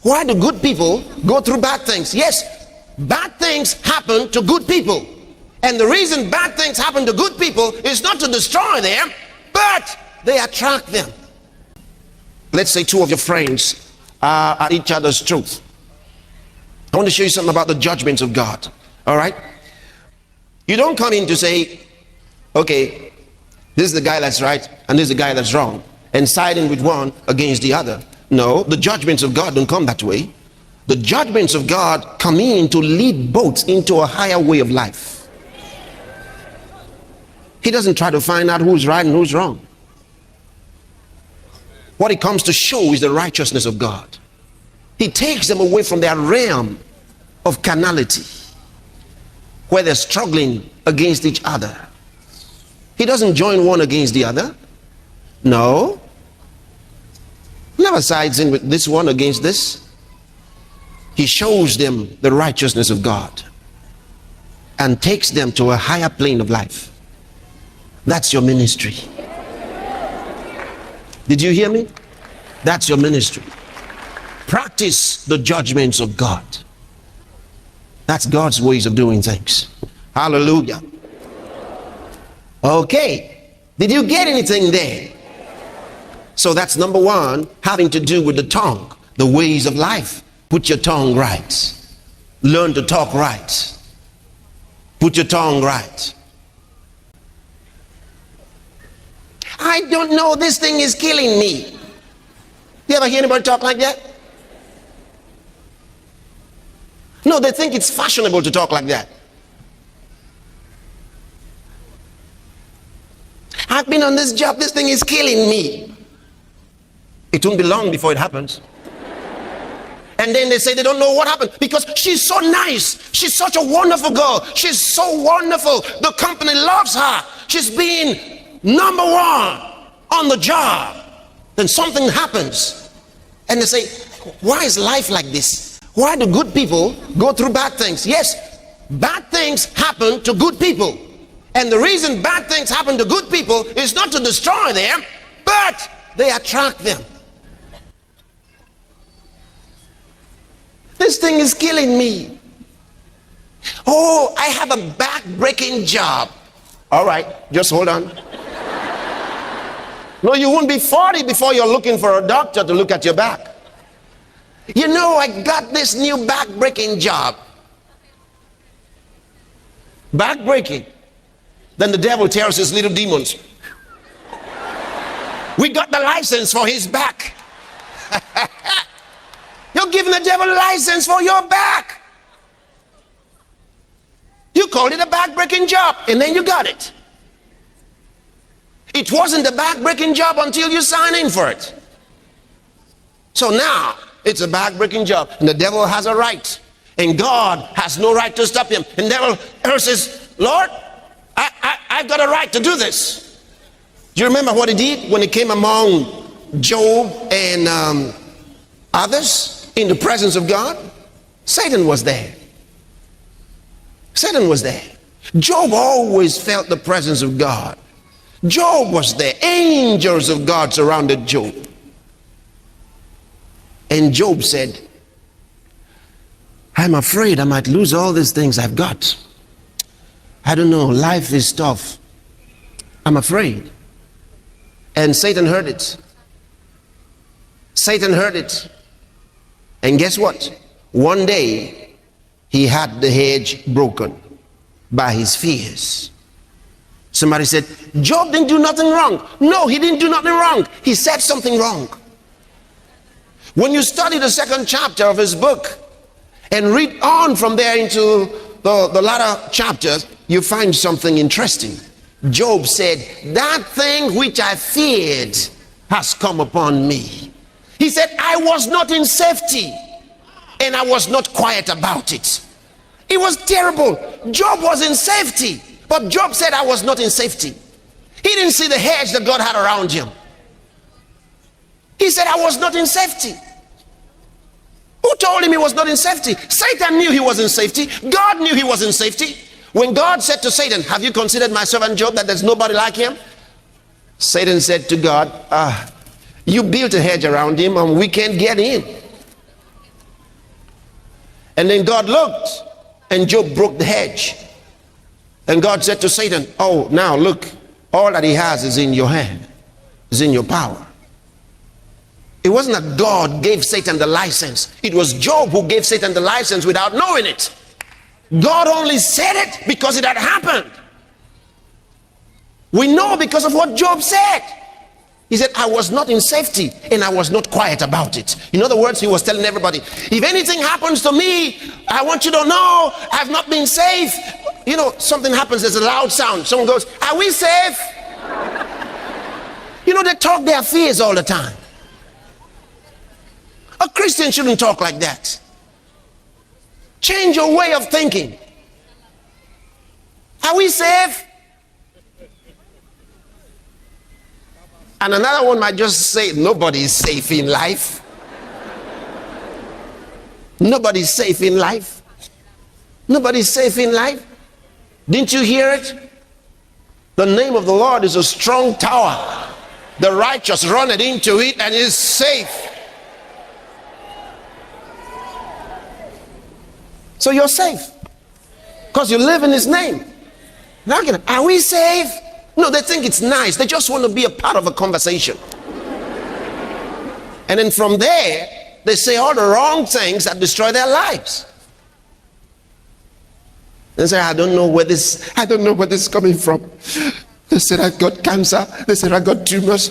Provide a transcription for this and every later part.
Why do good people go through bad things? Yes, bad things happen to good people. And the reason bad things happen to good people is not to destroy them, but they attract them. Let's say two of your friends are at each other's truth. I want to show you something about the judgments of God. All right? You don't come in to say, okay, this is the guy that's right and this is the guy that's wrong, and siding with one against the other. No, the judgments of God don't come that way. The judgments of God come in to lead both into a higher way of life. He doesn't try to find out who's right and who's wrong. What he comes to show is the righteousness of God. He takes them away from their realm of carnality, where they're struggling against each other. He doesn't join one against the other. No. Never sides in with this one against this. He shows them the righteousness of God and takes them to a higher plane of life. That's your ministry. Did you hear me? That's your ministry. Practice the judgments of God. That's God's ways of doing things. Hallelujah. Okay. Did you get anything there? So that's number one, having to do with the tongue, the ways of life. Put your tongue right. Learn to talk right. Put your tongue right. I don't know, this thing is killing me. You ever hear anybody talk like that? No, they think it's fashionable to talk like that. I've been on this job, this thing is killing me. It won't be long before it happens. And then they say they don't know what happened because she's so nice. She's such a wonderful girl. She's so wonderful. The company loves her. She's being number one on the job. Then something happens. And they say, why is life like this? Why do good people go through bad things? Yes, bad things happen to good people. And the reason bad things happen to good people is not to destroy them, but they attract them. This thing is killing me. Oh, I have a back-breaking job. All right, just hold on. No, you won't be 40 before you're looking for a doctor to look at your back. You know, I got this new back-breaking job. Back-breaking. Then the devil tells his little demons, we got the license for his back. You're giving the devil a license for your back. You called it a back-breaking job, and then you got it. It wasn't a back-breaking job until you sign in for it. So now, it's a back-breaking job, and the devil has a right, and God has no right to stop him. And the devil says, Lord, I've got a right to do this. Do you remember what he did when he came among Job and others in the presence of God? Satan was there. Satan was there. Job always felt the presence of God. Job was there. Angels of God surrounded Job. And Job said, I'm afraid I might lose all these things I've got. I don't know, life is tough. I'm afraid. And Satan heard it. Satan heard it. And guess what? One day, he had the hedge broken by his fears. Somebody said, Job didn't do nothing wrong. No, he didn't do nothing wrong. He said something wrong. When you study the second chapter of his book and read on from there into the latter chapters, you find something interesting. Job said, that thing which I feared has come upon me. He said, I was not in safety and I was not quiet about it. It was terrible. Job was in safety, but Job said, I was not in safety. He didn't see the hedge that God had around him. He said, I was not in safety. Who told him he was not in safety? Satan knew he was in safety. God knew he was in safety. When God said to Satan, have you considered my servant Job, that there's nobody like him? Satan said to God, you built a hedge around him and we can't get in. And then God looked, and Job broke the hedge. And God said to Satan, oh, now look, all that he has is in your hand, is in your power. It wasn't that God gave Satan the license. It was Job who gave Satan the license without knowing it. God only said it because it had happened. We know because of what Job said. He said, I was not in safety and I was not quiet about it. In other words, he was telling everybody, if anything happens to me, I want you to know I've not been safe. You know, something happens, there's a loud sound. Someone goes, are we safe? You know, they talk their fears all the time. A Christian shouldn't talk like that. Change your way of thinking. Are we safe? And another one might just say, nobody is safe in life. Nobody's safe in life. Nobody's safe in life. Didn't you hear it? The name of the Lord is a strong tower. The righteous runneth into it and is safe. So you're safe because you live in his name. Now, are we safe? No, they think it's nice. They just want to be a part of a conversation. And then from there, they say all the wrong things that destroy their lives. They say, I don't know where this is coming from. They said, I got cancer. They said, I got tumors.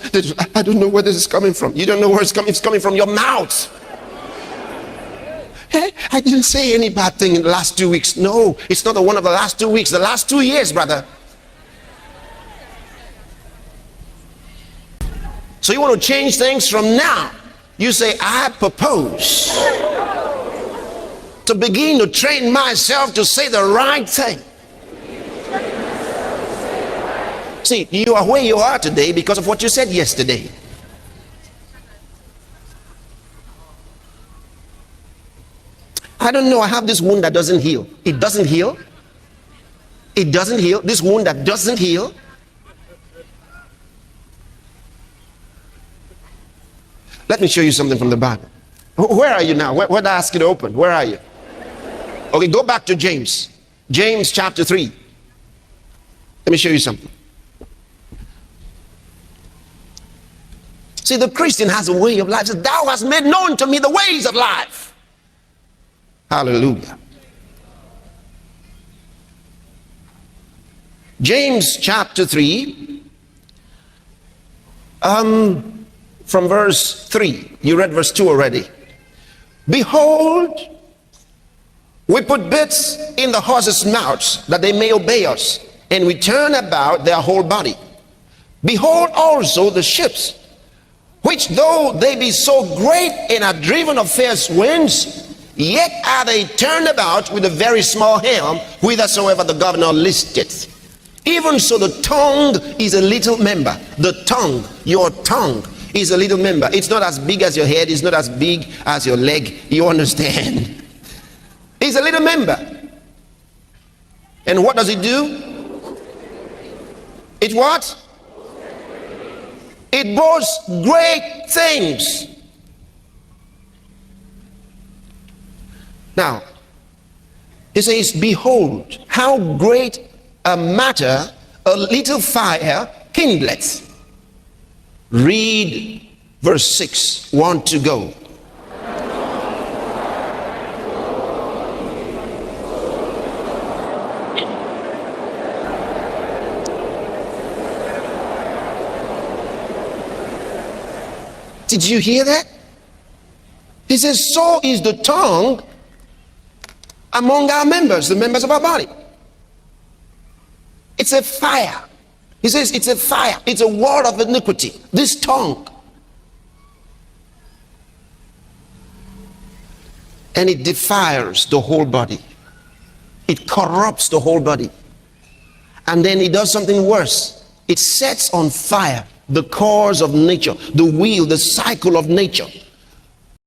I don't know where this is coming from. You don't know where it's coming. It's coming from your mouth. Hey, I didn't say any bad thing in the last 2 weeks. No, it's not one of the last 2 weeks. The last 2 years, brother. So you want to change things from now. You say, I propose to begin to train myself to say the right thing. See, you are where you are today because of what you said yesterday. I don't know, I have this wound that doesn't heal. It doesn't heal. It doesn't heal. This wound that doesn't heal. Let me show you something from the Bible. Where are you now? Where did I ask you to open? Where are you? Okay, go back to James. James chapter 3. Let me show you something. See, the Christian has a way of life. Says, thou hast made known to me the ways of life. Hallelujah. James chapter 3. From verse 3. You read verse 2 already. Behold, we put bits in the horses' mouths that they may obey us, and we turn about their whole body. Behold also the ships, which though they be so great and are driven of fierce winds, yet are they turned about with a very small helm, whithersoever the governor listeth. Even so the tongue is a little member. The tongue, your tongue, is a little member. It's not as big as your head. It's not as big as your leg. You understand? It's a little member. And what does it do? It what? It boasts great things. Now, it says, behold, how great a matter a little fire kindleth. Read verse 6. Want to go. Did you hear that? He says, so is the tongue among our members, the members of our body. It's a fire. He says it's a fire. It's a wall of iniquity. This tongue. And it defiles the whole body. It corrupts the whole body. And then it does something worse. It sets on fire the cause of nature, the wheel, the cycle of nature.